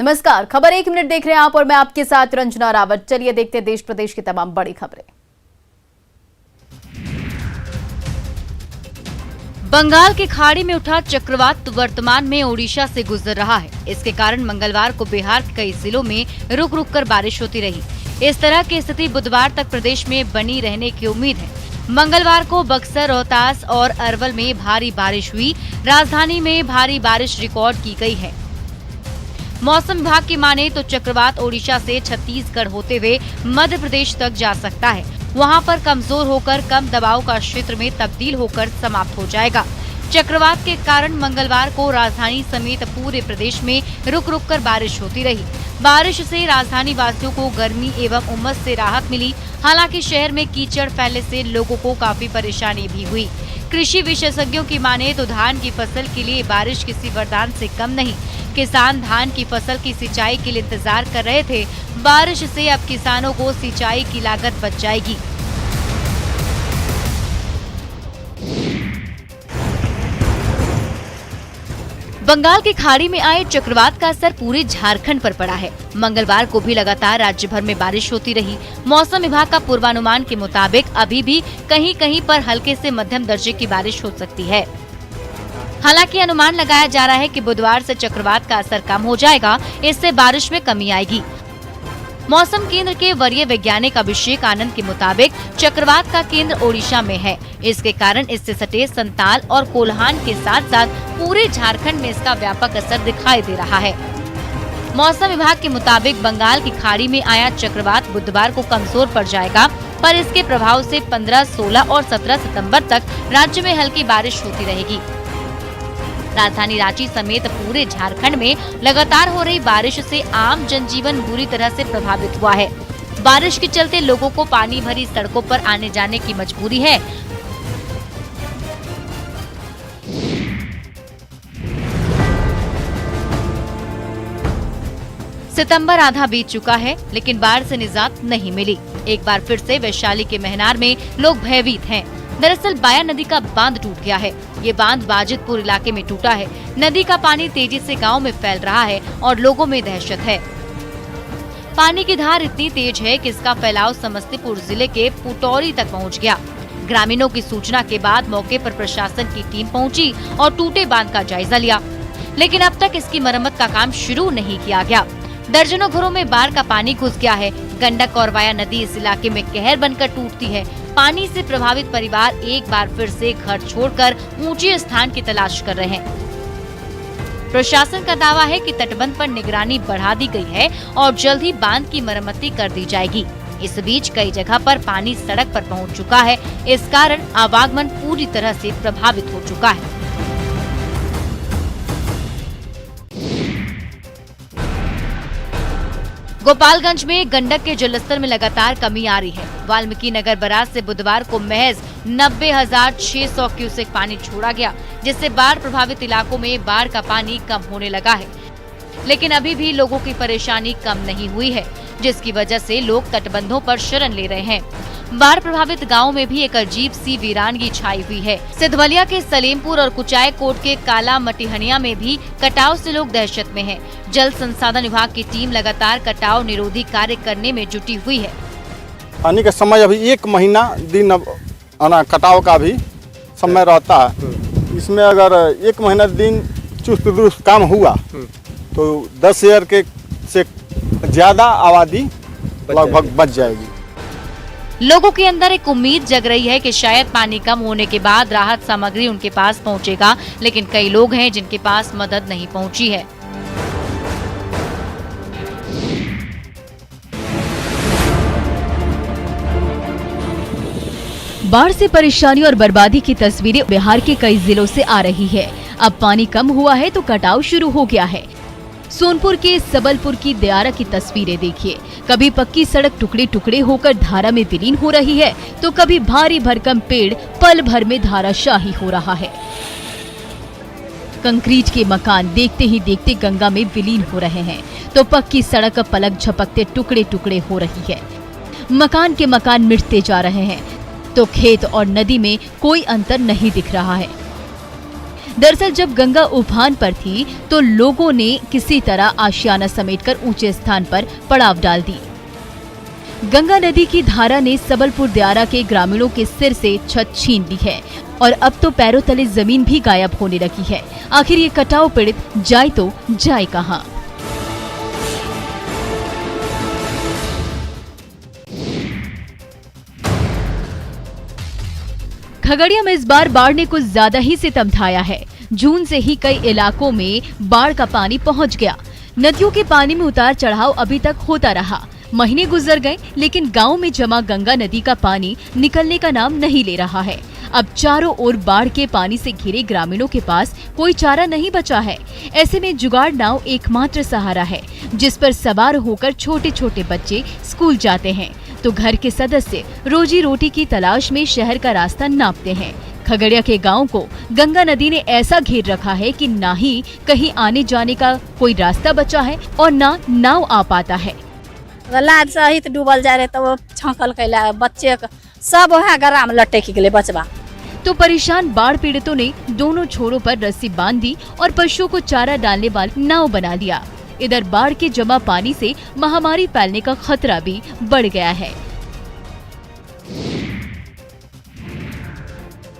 नमस्कार, खबर 1 मिनट देख रहे हैं आप और मैं आपके साथ रंजना रावत। चलिए देखते हैं देश प्रदेश की तमाम बड़ी खबरें। बंगाल की खाड़ी में उठा चक्रवात वर्तमान में ओडिशा से गुजर रहा है। इसके कारण मंगलवार को बिहार के कई जिलों में रुक रुक कर बारिश होती रही। इस तरह की स्थिति बुधवार तक प्रदेश में बनी रहने की उम्मीद है। मंगलवार को बक्सर, रोहतास और अरवल में भारी बारिश हुई। राजधानी में भारी बारिश रिकॉर्ड की गई है। मौसम विभाग की माने तो चक्रवात ओडिशा से छत्तीसगढ़ होते हुए मध्य प्रदेश तक जा सकता है। वहां पर कमजोर होकर कम दबाव का क्षेत्र में तब्दील होकर समाप्त हो जाएगा। चक्रवात के कारण मंगलवार को राजधानी समेत पूरे प्रदेश में रुक रुक कर बारिश होती रही। बारिश से राजधानी वासियों को गर्मी एवं उमस से राहत मिली। हालांकि शहर में कीचड़ फैलने से लोगों को काफी परेशानी भी हुई। कृषि विशेषज्ञों की माने तो धान की फसल के लिए बारिश किसी वरदान से कम नहीं। किसान धान की फसल की सिंचाई के लिए इंतजार कर रहे थे। बारिश से अब किसानों को सिंचाई की लागत बच जाएगी। बंगाल की खाड़ी में आए चक्रवात का असर पूरे झारखंड पर पड़ा है। मंगलवार को भी लगातार राज्य भर में बारिश होती रही। मौसम विभाग का पूर्वानुमान के मुताबिक अभी भी कहीं कहीं पर हल्के से मध्यम दर्जे की बारिश हो सकती है। हालांकि अनुमान लगाया जा रहा है कि बुधवार से चक्रवात का असर कम हो जाएगा। इससे बारिश में कमी आएगी। मौसम केंद्र के वरीय वैज्ञानिक अभिषेक आनंद के मुताबिक चक्रवात का केंद्र ओडिशा में है। इसके कारण इससे सटे संताल और कोल्हान के साथ साथ पूरे झारखंड में इसका व्यापक असर दिखाई दे रहा है। मौसम विभाग के मुताबिक बंगाल की खाड़ी में आया चक्रवात बुधवार को कमजोर पड़ जाएगा, पर इसके प्रभाव से 15, 16 और 17 सितंबर तक राज्य में हल्की बारिश होती रहेगी। राजधानी रांची समेत पूरे झारखंड में लगातार हो रही बारिश से आम जनजीवन बुरी तरह से प्रभावित हुआ है। बारिश के चलते लोगों को पानी भरी सड़कों पर आने जाने की मजबूरी है। सितंबर आधा बीत चुका है, लेकिन बाढ़ से निजात नहीं मिली। एक बार फिर से वैशाली के महनार में लोग भयभीत हैं। दरअसल बाया नदी का बांध टूट गया है। ये बांध बाजितपुर इलाके में टूटा है। नदी का पानी तेजी से गांव में फैल रहा है और लोगों में दहशत है। पानी की धार इतनी तेज है कि इसका फैलाव समस्तीपुर जिले के पुटौरी तक पहुंच गया। ग्रामीणों की सूचना के बाद मौके पर प्रशासन की टीम पहुंची और टूटे बांध का जायजा लिया, लेकिन अब तक इसकी मरम्मत का काम शुरू नहीं किया गया। दर्जनों घरों में बाढ़ का पानी घुस गया है। गंडक और वाया नदी इस इलाके में कहर बनकर टूटती है। पानी से प्रभावित परिवार एक बार फिर से घर छोड़कर ऊंचे स्थान की तलाश कर रहे हैं। प्रशासन का दावा है कि तटबंध पर निगरानी बढ़ा दी गई है और जल्द ही बांध की मरम्मति कर दी जाएगी। इस बीच कई जगह पर पानी सड़क पर पहुंच चुका है। इस कारण आवागमन पूरी तरह से प्रभावित हो चुका है। गोपालगंज में गंडक के जलस्तर में लगातार कमी आ रही है। वाल्मीकि नगर बराज से बुधवार को महज 90,600 क्यूसेक पानी छोड़ा गया, जिससे बाढ़ प्रभावित इलाकों में बाढ़ का पानी कम होने लगा है। लेकिन अभी भी लोगों की परेशानी कम नहीं हुई है, जिसकी वजह से लोग तटबंधों पर शरण ले रहे हैं। बाढ़ प्रभावित गांव में भी एक अजीब सी वीरानगी छाई हुई है। सिद्धवलिया के सलेमपुर और कुचाय कोट के काला मटिहनिया में भी कटाव से लोग दहशत में हैं। जल संसाधन विभाग की टीम लगातार कटाव निरोधी कार्य करने में जुटी हुई है। पानी का समय अभी 1 महीना दिन कटाव का भी समय रहता है। इसमें अगर 1 महीना दिन चुस्त दुरुस्त काम हुआ तो 10,000 के से ज्यादा आबादी लगभग बच जाएगी। लोगों के अंदर एक उम्मीद जग रही है कि शायद पानी कम होने के बाद राहत सामग्री उनके पास पहुंचेगा, लेकिन कई लोग हैं जिनके पास मदद नहीं पहुंची है। बाढ़ से परेशानी और बर्बादी की तस्वीरें बिहार के कई जिलों से आ रही है। अब पानी कम हुआ है तो कटाव शुरू हो गया है। सोनपुर के सबलपुर की दियारा की तस्वीरें देखिए। कभी पक्की सड़क टुकड़े टुकड़े होकर धारा में विलीन हो रही है, तो कभी भारी भरकम पेड़ पल भर में धाराशाही हो रहा है। कंक्रीट के मकान देखते ही देखते गंगा में विलीन हो रहे हैं, तो पक्की सड़क पलक झपकते टुकड़े टुकड़े हो रही है। मकान के मकान मिटते जा रहे हैं, तो खेत और नदी में कोई अंतर नहीं दिख रहा है। दरअसल जब गंगा उफान पर थी तो लोगों ने किसी तरह आशियाना समेटकर ऊंचे स्थान पर पड़ाव डाल दी। गंगा नदी की धारा ने सबलपुर दियारा के ग्रामीणों के सिर से छत छीन ली है और अब तो पैरों तले जमीन भी गायब होने लगी है। आखिर ये कटाव पीड़ित जाए तो जाए कहां? खगड़िया में इस बार बाढ़ ने कुछ ज्यादा ही सितम ढाया है। जून से ही कई इलाकों में बाढ़ का पानी पहुंच गया। नदियों के पानी में उतार चढ़ाव अभी तक होता रहा। महीने गुजर गए लेकिन गांव में जमा गंगा नदी का पानी निकलने का नाम नहीं ले रहा है। अब चारों ओर बाढ़ के पानी से घिरे ग्रामीणों के पास कोई चारा नहीं बचा है। ऐसे में जुगाड़ नाव एकमात्र सहारा है, जिस पर सवार होकर छोटे छोटे बच्चे स्कूल जाते हैं तो घर के सदस्य रोजी रोटी की तलाश में शहर का रास्ता नापते हैं। खगड़िया के गांव को गंगा नदी ने ऐसा घेर रखा है कि ना ही कहीं आने जाने का कोई रास्ता बचा है और ना नाव आ पाता है। लाद सहित डूबल जा रहे तो छाकल कैला बच्चे सब वहाँ गरा में लटक गेले बचवा। तो परेशान बाढ़ पीड़ितों ने दोनों छोरों पर रस्सी बांध दी और पशुओं को चारा डालने वाली नाव बना दिया। इधर बाढ़ के जमा पानी से महामारी फैलने का खतरा भी बढ़ गया है।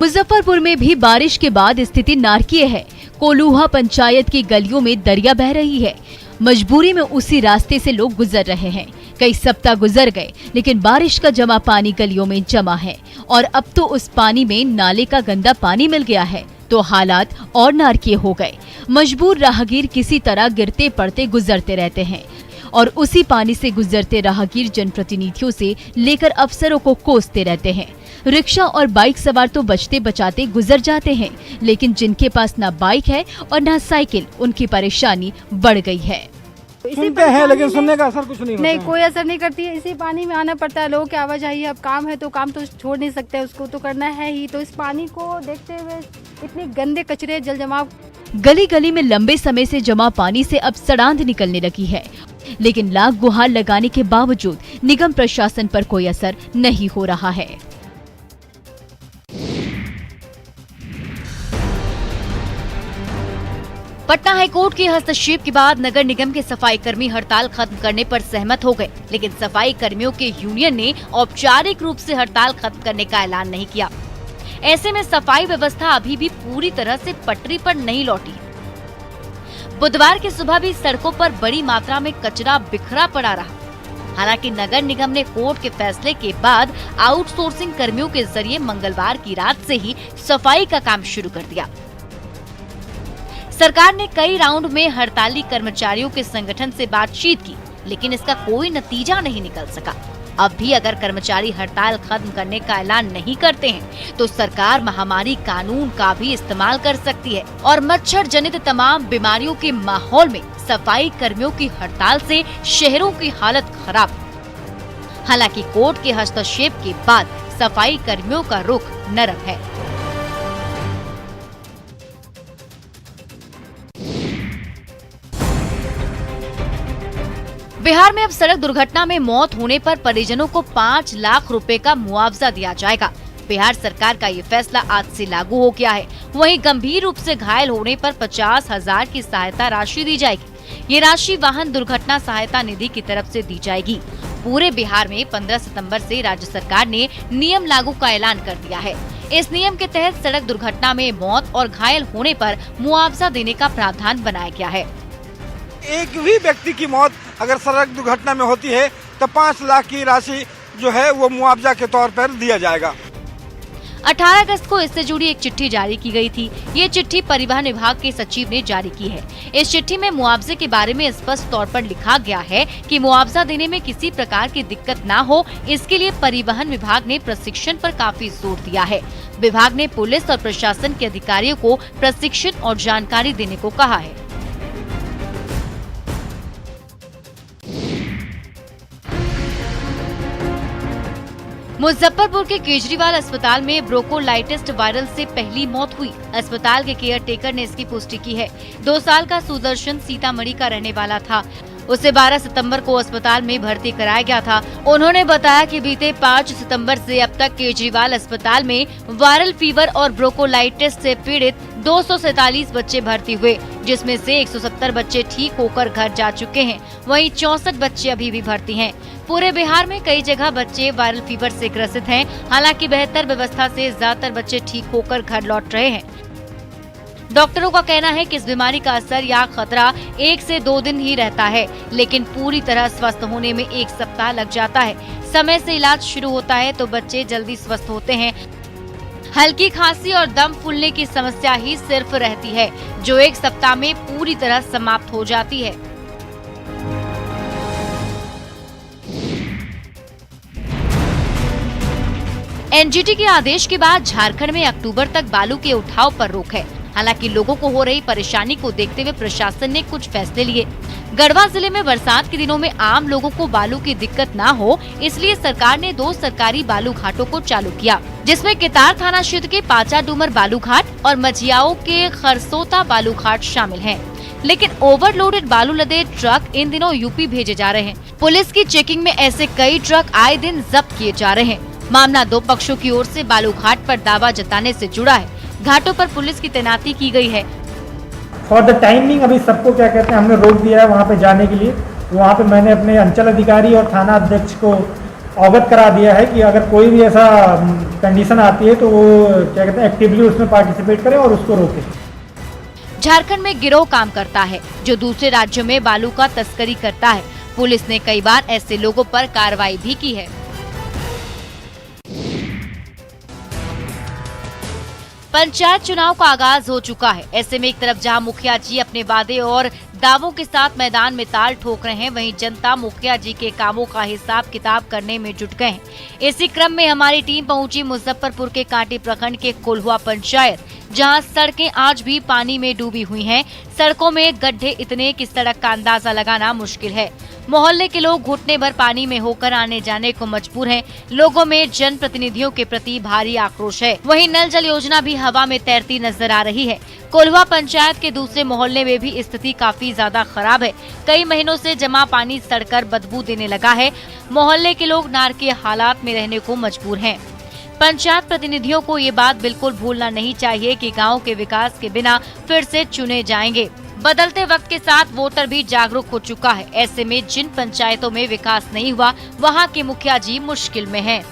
मुजफ्फरपुर में भी बारिश के बाद स्थिति नारकीय है। कोलूहा पंचायत की गलियों में दरिया बह रही है। मजबूरी में उसी रास्ते से लोग गुजर रहे हैं। कई सप्ताह गुजर गए लेकिन बारिश का जमा पानी गलियों में जमा है और अब तो उस पानी में नाले का गंदा पानी मिल गया है तो हालात और नारकीय हो गए। मजबूर राहगीर किसी तरह गिरते पड़ते गुजरते रहते हैं और उसी पानी से गुजरते राहगीर जनप्रतिनिधियों से लेकर अफसरों को कोसते रहते हैं। रिक्शा और बाइक सवार तो बचते बचाते गुजर जाते हैं, लेकिन जिनके पास ना बाइक है और ना साइकिल, उनकी परेशानी बढ़ गई है। सुनते हैं लेकिन सुनने का असर कुछ नहीं होता नहीं, है। कोई असर नहीं करती है। इसी पानी में आना पड़ता है, लोगों की आवाजाही। अब काम है तो काम तो छोड़ नहीं सकते, उसको तो करना है ही। तो इस पानी को देखते हुए इतने गंदे कचरे जल जमाव। गली गली में लंबे समय से जमा पानी से अब सड़ांध निकलने लगी है, लेकिन लाख गुहार लगाने के बावजूद निगम प्रशासन पर कोई असर नहीं हो रहा है। पटना हाईकोर्ट के हस्तक्षेप के बाद नगर निगम के सफाई कर्मी हड़ताल खत्म करने पर सहमत हो गए, लेकिन सफाई कर्मियों के यूनियन ने औपचारिक रूप से हड़ताल खत्म करने का ऐलान नहीं किया। ऐसे में सफाई व्यवस्था अभी भी पूरी तरह से पटरी पर नहीं लौटी। बुधवार की सुबह भी सड़कों पर बड़ी मात्रा में कचरा बिखरा पड़ा रहा। हालांकि नगर निगम ने कोर्ट के फैसले के बाद आउटसोर्सिंग कर्मियों के जरिए मंगलवार की रात से ही सफाई का काम शुरू कर दिया। सरकार ने कई राउंड में हड़ताली कर्मचारियों के संगठन से बातचीत की, लेकिन इसका कोई नतीजा नहीं निकल सका। अब भी अगर कर्मचारी हड़ताल खत्म करने का ऐलान नहीं करते हैं, तो सरकार महामारी कानून का भी इस्तेमाल कर सकती है और मच्छर जनित तमाम बीमारियों के माहौल में सफाई कर्मियों की हड़ताल से शहरों की हालत खराब। हालांकि कोर्ट के हस्तक्षेप के बाद सफाई कर्मियों का रुख नरम है। बिहार में अब सड़क दुर्घटना में मौत होने पर परिजनों को 5 लाख रुपए का मुआवजा दिया जाएगा। बिहार सरकार का ये फैसला आज से लागू हो गया है। वहीं गंभीर रूप से घायल होने पर 50,000 की सहायता राशि दी जाएगी। ये राशि वाहन दुर्घटना सहायता निधि की तरफ से दी जाएगी। पूरे बिहार में 15 सितंबर से राज्य सरकार ने नियम लागू का ऐलान कर दिया है। इस नियम के तहत सड़क दुर्घटना में मौत और घायल होने पर मुआवजा देने का प्रावधान बनाया गया है। एक भी व्यक्ति की मौत अगर सड़क दुर्घटना में होती है तो 5 लाख की राशि जो है वो मुआवजा के तौर पर दिया जाएगा। 18 अगस्त को इससे जुड़ी एक चिट्ठी जारी की गई थी। ये चिट्ठी परिवहन विभाग के सचिव ने जारी की है। इस चिट्ठी में मुआवजे के बारे में स्पष्ट तौर पर लिखा गया है कि मुआवजा देने में किसी प्रकार की दिक्कत न हो, इसके लिए परिवहन विभाग ने प्रशिक्षण पर काफी जोर दिया है। विभाग ने पुलिस और प्रशासन के अधिकारियों को प्रशिक्षण और जानकारी देने को कहा है। मुजफ्फरपुर के केजरीवाल अस्पताल में ब्रोंकोलाइटिस वायरस से पहली मौत हुई। अस्पताल के केयर टेकर ने इसकी पुष्टि की है। 2 साल का सुदर्शन सीतामढ़ी का रहने वाला था। उसे 12 सितंबर को अस्पताल में भर्ती कराया गया था। उन्होंने बताया कि बीते 5 सितंबर से अब तक केजरीवाल अस्पताल में वायरल फीवर और ब्रोंकोलाइटिस से पीड़ित 247 बच्चे भर्ती हुए, जिसमें से 170 बच्चे ठीक होकर घर जा चुके हैं। वहीं 64 बच्चे अभी भी भर्ती हैं। पूरे बिहार में कई जगह बच्चे वायरल फीवर से ग्रसित हैं। हालांकि बेहतर व्यवस्था से ज्यादातर बच्चे ठीक होकर घर लौट रहे हैं। डॉक्टरों का कहना है कि इस बीमारी का असर या खतरा 1 से 2 दिन ही रहता है, लेकिन पूरी तरह स्वस्थ होने में 1 सप्ताह लग जाता है। समय से इलाज शुरू होता है तो बच्चे जल्दी स्वस्थ होते हैं। हल्की खांसी और दम फूलने की समस्या ही सिर्फ रहती है, जो 1 सप्ताह में पूरी तरह समाप्त हो जाती है। एनजीटी के आदेश के बाद झारखंड में अक्टूबर तक बालू के उठाव पर रोक है। हालांकि लोगों को हो रही परेशानी को देखते हुए प्रशासन ने कुछ फैसले लिए। गढ़वा जिले में बरसात के दिनों में आम लोगों को बालू की दिक्कत ना हो, इसलिए सरकार ने 2 सरकारी बालू घाटों को चालू किया, जिसमें कितार थाना क्षेत्र के पाचा डूमर बालू घाट और मझियाओं के खरसोता बालू घाट शामिल हैं। लेकिन ओवरलोडेड बालू लदे ट्रक इन दिनों यूपी भेजे जा रहे हैं। पुलिस की चेकिंग में ऐसे कई ट्रक आए दिन जब्त किए जा रहे हैं। मामला 2 पक्षों की ओर से बालू घाट पर दावा जताने से जुड़ा है। घाटों पर पुलिस की तैनाती की गई है। फॉर द टाइमिंग अभी सबको क्या कहते हैं, हमने रोक दिया है वहाँ पे जाने के लिए। वहाँ पे मैंने अपने अंचल अधिकारी और थाना अध्यक्ष को अवगत करा दिया है कि अगर कोई भी ऐसा कंडीशन आती है तो वो क्या कहते हैं एक्टिवली उसमें पार्टिसिपेट करें और उसको रोकें। झारखंड में गिरोह काम करता है जो दूसरे राज्यों में बालू का तस्करी करता है। पुलिस ने कई बार ऐसे लोगों पर कार्रवाई भी की है। पंचायत चुनाव का आगाज हो चुका है। ऐसे में एक तरफ जहां मुखिया जी अपने वादे और दावों के साथ मैदान में ताल ठोक रहे हैं, वहीं जनता मुखिया जी के कामों का हिसाब किताब करने में जुट गए हैं। इसी क्रम में हमारी टीम पहुंची मुजफ्फरपुर के कांटी प्रखंड के कोल्हुआ पंचायत, जहां सड़कें आज भी पानी में डूबी हुई हैं। सड़कों में गड्ढे इतने कि सड़क का अंदाजा लगाना मुश्किल है। मोहल्ले के लोग घुटने भर पानी में होकर आने जाने को मजबूर हैं। लोगों में जनप्रतिनिधियों के प्रति भारी आक्रोश है। वहीं नल जल योजना भी हवा में तैरती नजर आ रही है। कोल्हुआ पंचायत के दूसरे मोहल्ले में भी स्थिति काफी ज्यादा खराब है। कई महीनों से जमा पानी सड़कर बदबू देने लगा है। मोहल्ले के लोग नारकीय हालात में रहने को मजबूर हैं। पंचायत प्रतिनिधियों को ये बात बिल्कुल भूलना नहीं चाहिए कि गांव के विकास के बिना फिर से चुने जाएंगे। बदलते वक्त के साथ वोटर भी जागरूक हो चुका है। ऐसे में जिन पंचायतों में विकास नहीं हुआ, वहां के मुखिया जी मुश्किल में हैं।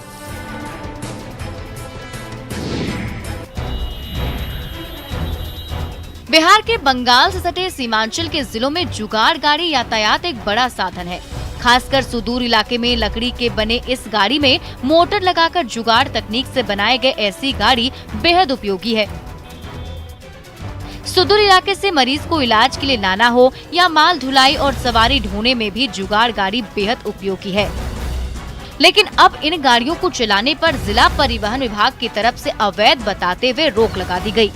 बिहार के बंगाल से सटे सीमांचल के जिलों में जुगाड़ गाड़ी यातायात एक बड़ा साधन है। खासकर सुदूर इलाके में लकड़ी के बने इस गाड़ी में मोटर लगाकर जुगाड़ तकनीक से बनाए गए ऐसी गाड़ी बेहद उपयोगी है। सुदूर इलाके से मरीज को इलाज के लिए लाना हो या माल ढुलाई और सवारी ढोने में भी जुगाड़ गाड़ी बेहद उपयोगी है। लेकिन अब इन गाड़ियों को चलाने पर जिला परिवहन विभाग की तरफ से अवैध बताते हुए रोक लगा दी गई।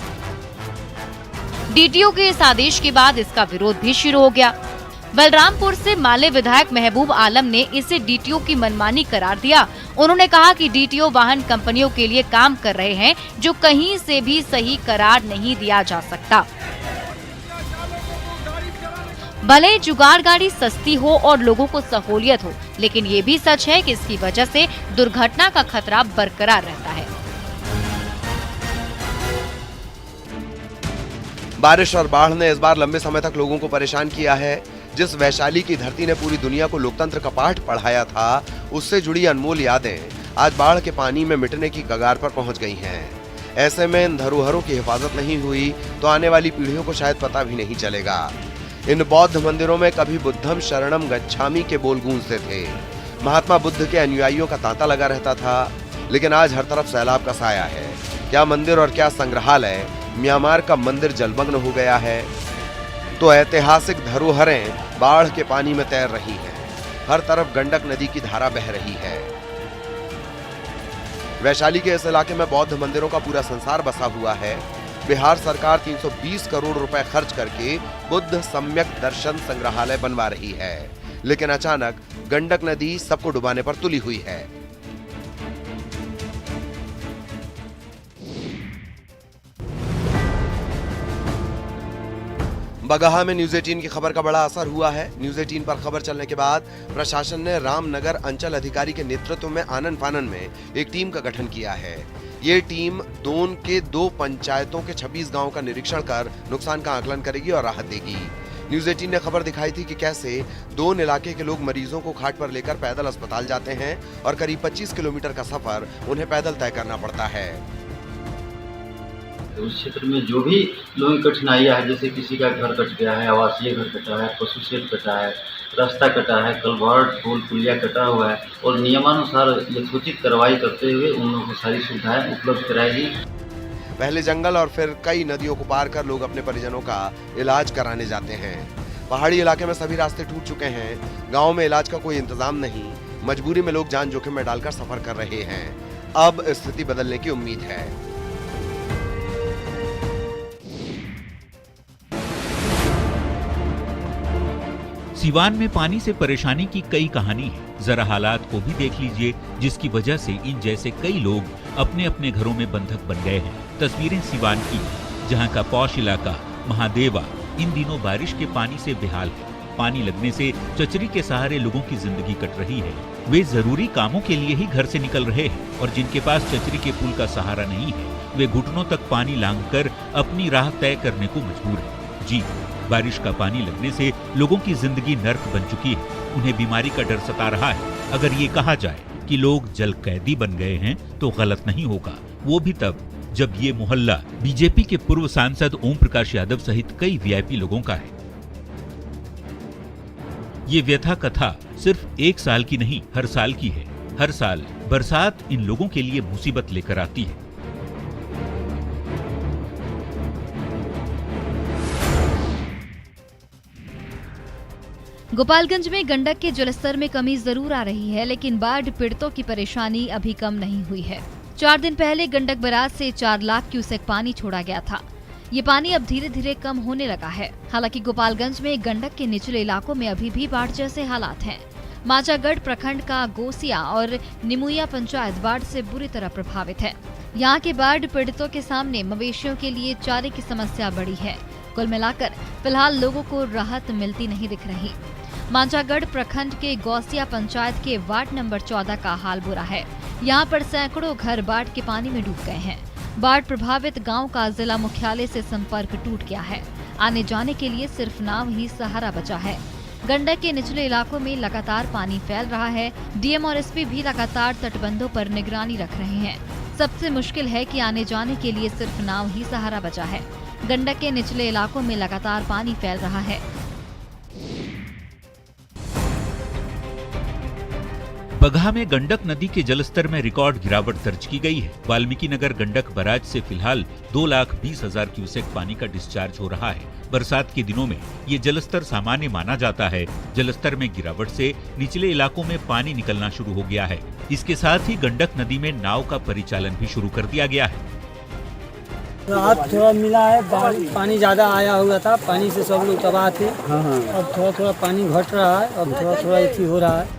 डीटीओ के इस आदेश के बाद इसका विरोध भी शुरू हो गया। बलरामपुर से माले विधायक महबूब आलम ने इसे डीटीओ की मनमानी करार दिया। उन्होंने कहा कि डीटीओ वाहन कंपनियों के लिए काम कर रहे हैं, जो कहीं से भी सही करार नहीं दिया जा सकता। भले जुगाड़ गाड़ी सस्ती हो और लोगों को सहूलियत हो, लेकिन ये भी सच है कि इसकी वजह से दुर्घटना का खतरा बरकरार रहता है। बारिश और बाढ़ ने इस बार लंबे समय तक लोगों को परेशान किया है। जिस वैशाली की धरती ने पूरी दुनिया को लोकतंत्र का पाठ पढ़ाया था, उससे जुड़ी अनमोल यादें आज बाढ़ के पानी में मिटने की कगार पर पहुंच गई हैं। ऐसे में इन धरोहरों की हिफाजत नहीं हुई तो आने वाली पीढ़ियों को शायद पता भी नहीं चलेगा। इन बौद्ध मंदिरों में कभी बुद्धम शरणम गच्छामि के बोल गूंजते थे। महात्मा बुद्ध के अनुयायियों का तांता लगा रहता था, लेकिन आज हर तरफ सैलाब का साया है। क्या मंदिर और क्या संग्रहालय, म्यांमार का मंदिर जलमग्न हो गया है तो ऐतिहासिक धरोहरें बाढ़ के पानी में तैर रही हैं। हर तरफ गंडक नदी की धारा बह रही है। वैशाली के इस इलाके में बौद्ध मंदिरों का पूरा संसार बसा हुआ है। बिहार सरकार 320 करोड़ रुपए खर्च करके बुद्ध सम्यक दर्शन संग्रहालय बनवा रही है, लेकिन अचानक गंडक नदी सबको डुबाने पर तुली हुई है। बगहा में न्यूज 18 की खबर का बड़ा असर हुआ है। न्यूज 18 पर खबर चलने के बाद प्रशासन ने रामनगर अंचल अधिकारी के नेतृत्व में आनन फानन में एक टीम का गठन किया है। ये टीम दोन के 2 पंचायतों के 26 गांवों का निरीक्षण कर नुकसान का आकलन करेगी और राहत देगी। न्यूज 18 ने खबर दिखाई थी कि कैसे दोन इलाके के लोग मरीजों को खाट पर लेकर पैदल अस्पताल जाते हैं और करीब 25 किलोमीटर का सफर उन्हें पैदल तय करना पड़ता है। उस क्षेत्र में जो भी लोगों की कठिनाइयाँ है, जैसे किसी का घर कट गया है, आवासीय घर कटा है, पशु शेड कटा है, रास्ता कटा है, कलवर्ट पुल पुलिया कटा हुआ है, और नियमानुसार यथोचित कार्रवाई करते हुए उन लोगों को सारी सुविधाएं उपलब्ध कराएगी। पहले जंगल और फिर कई नदियों को पार कर लोग अपने परिजनों का इलाज कराने जाते हैं। पहाड़ी इलाके में सभी रास्ते टूट चुके हैं। गाँव में इलाज का कोई इंतजाम नहीं। मजबूरी में लोग जान जोखिम में डालकर सफर कर रहे हैं। अब स्थिति बदलने की उम्मीद है। सिवान में पानी से परेशानी की कई कहानी है। जरा हालात को भी देख लीजिए, जिसकी वजह से इन जैसे कई लोग अपने अपने घरों में बंधक बन गए हैं। तस्वीरें सिवान की, जहां का पौष इलाका महादेवा इन दिनों बारिश के पानी से बेहाल है। पानी लगने से चचरी के सहारे लोगों की जिंदगी कट रही है। वे जरूरी कामों के लिए ही घर से निकल रहे हैं और जिनके पास चचरी के पुल का सहारा नहीं है, वे घुटनों तक पानी लांघकर अपनी राह तय करने को मजबूर है। जी, बारिश का पानी लगने से लोगों की जिंदगी नर्क बन चुकी है। उन्हें बीमारी का डर सता रहा है। अगर ये कहा जाए कि लोग जल कैदी बन गए हैं तो गलत नहीं होगा। वो भी तब जब ये मोहल्ला बीजेपी के पूर्व सांसद ओम प्रकाश यादव सहित कई वीआईपी लोगों का है। ये व्यथा कथा सिर्फ 1 साल की नहीं, हर साल की है। हर साल बरसात इन लोगों के लिए मुसीबत लेकर आती है। गोपालगंज में गंडक के जलस्तर में कमी जरूर आ रही है, लेकिन बाढ़ पीड़ितों की परेशानी अभी कम नहीं हुई है। 4 दिन पहले गंडक बराज से 4 लाख क्यूसेक पानी छोड़ा गया था। ये पानी अब धीरे धीरे कम होने लगा है। हालांकि गोपालगंज में गंडक के निचले इलाकों में अभी भी बाढ़ जैसे हालात हैं। माचागढ़ प्रखंड का गोसिया और निमुया पंचायत बाढ़ से बुरी तरह प्रभावित है। यहाँ के बाढ़ पीड़ितों के सामने मवेशियों के लिए चारे की समस्या बड़ी है। कुल मिलाकर फिलहाल लोगों को राहत मिलती नहीं दिख रही। माचागढ़ प्रखंड के गौसिया पंचायत के वार्ड नंबर 14 का हाल बुरा है। यहाँ पर सैकड़ों घर बाढ़ के पानी में डूब गए हैं। बाढ़ प्रभावित गांव का जिला मुख्यालय से संपर्क टूट गया है। आने जाने के लिए सिर्फ नाव ही सहारा बचा है। गंडक के निचले इलाकों में लगातार पानी फैल रहा है। डीएम और एसपी भी लगातार तटबंधों पर निगरानी रख रहे हैं। सबसे मुश्किल है कि आने जाने के लिए सिर्फ नाव ही सहारा बचा है। गंडक के निचले इलाकों में लगातार पानी फैल रहा है। बगहा में गंडक नदी के जलस्तर में रिकॉर्ड गिरावट दर्ज की गई है। वाल्मीकि नगर गंडक बराज से फिलहाल 2,20,000 क्यूसेक पानी का डिस्चार्ज हो रहा है। बरसात के दिनों में ये जलस्तर सामान्य माना जाता है। जलस्तर में गिरावट से निचले इलाकों में पानी निकलना शुरू हो गया है। इसके साथ ही गंडक नदी में नाव का परिचालन भी शुरू कर दिया गया है। राहत थोड़ा मिला है। पानी ज्यादा आया हुआ था, पानी से सब लोग तबाह थे। अब थोड़ा थोड़ा पानी घट रहा है, अब थोड़ा थोड़ा इसी हो रहा है।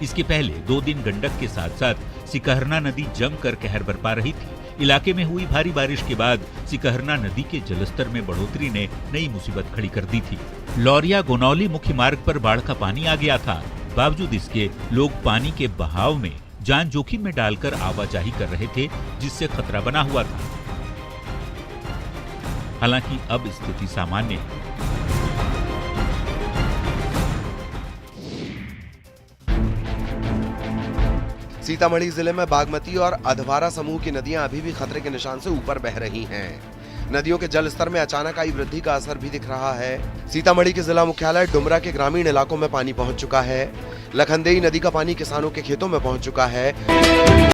इसके पहले 2 दिन गंडक के साथ साथ सिकहरना नदी जमकर कहर बरपा रही थी। इलाके में हुई भारी बारिश के बाद सिकहरना नदी के जलस्तर में बढ़ोतरी ने नई मुसीबत खड़ी कर दी थी। लौरिया गोनौली मुख्य मार्ग पर बाढ़ का पानी आ गया था। बावजूद इसके लोग पानी के बहाव में जान जोखिम में डालकर आवाजाही कर रहे थे, जिससे खतरा बना हुआ था। हालांकि अब स्थिति सामान्य है। सीतामढ़ी जिले में बागमती और अधवारा समूह की नदियां अभी भी खतरे के निशान से ऊपर बह रही हैं। नदियों के जल स्तर में अचानक आई वृद्धि का असर भी दिख रहा है। सीतामढ़ी के जिला मुख्यालय डुमरा के ग्रामीण इलाकों में पानी पहुंच चुका है। लखनदेई नदी का पानी किसानों के खेतों में पहुंच चुका है।